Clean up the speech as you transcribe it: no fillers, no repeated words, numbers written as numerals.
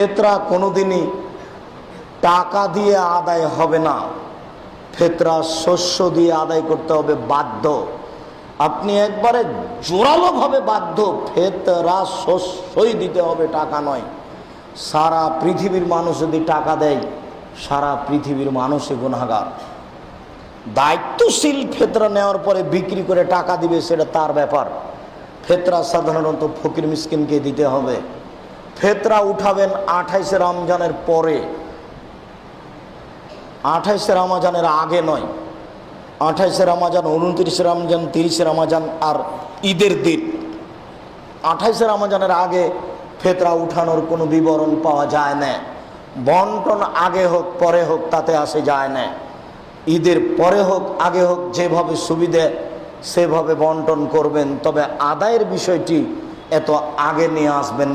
ফিতরা কোনোদিনই টাকা দিয়ে আদায় হবে না, ফিতরা শস্য দিয়ে আদায় করতে হবে বাধ্য। আপনি একবারে জোরালোভাবে বাধ্য, ফিতরা শস্যই দিতে হবে, টাকা নয়। সারা পৃথিবীর মানুষ যদি টাকা দেয়, সারা পৃথিবীর মানুষই গুনাহগার। দায়িত্বশীল ফিতরা নেওয়ার পরে বিক্রি করে টাকা দিবে, সেটা তার ব্যাপার। ফিতরা সাধারণত ফকির মিসকিনকে দিতে হবে। ফিতরা উঠাবেন 28শে রমজানের পরে, 28শে রমজানের আগে নয়। 28শে রমজান, 29শে রমজান, 30শে রমজান আর ঈদের দিন। 28শে রমজানের আগে ফিতরা উঠানোর কোনো বিবরণ পাওয়া যায় না। বন্টন আগে হোক পরে হোক তাতে আসে যায় না। ঈদের পরে হোক আগে হোক, যেভাবে সুবিধে সেভাবে বন্টন করবেন, তবে আদায়ের বিষয়টি এত আগে নিয়ে আসবেন